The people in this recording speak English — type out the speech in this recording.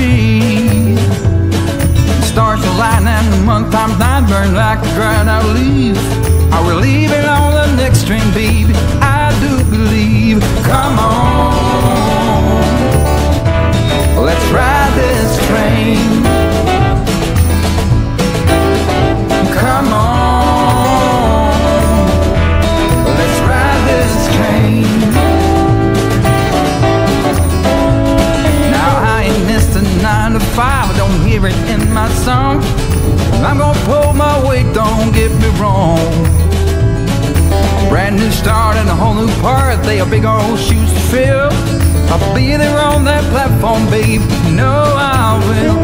breathe. Stars align and the month times night burn like a dried out leaf. Are we leaving on the next train, baby? I do believe. Come on, let's ride this train. Come on, let's ride this train. Now I ain't missed a 9 to 5, I don't hear it in my song. I'm gonna pull my weight, don't get me wrong. Brand new start and a whole new part, they are big old shoes to fill. I'll be there on that platform, babe, you know I will.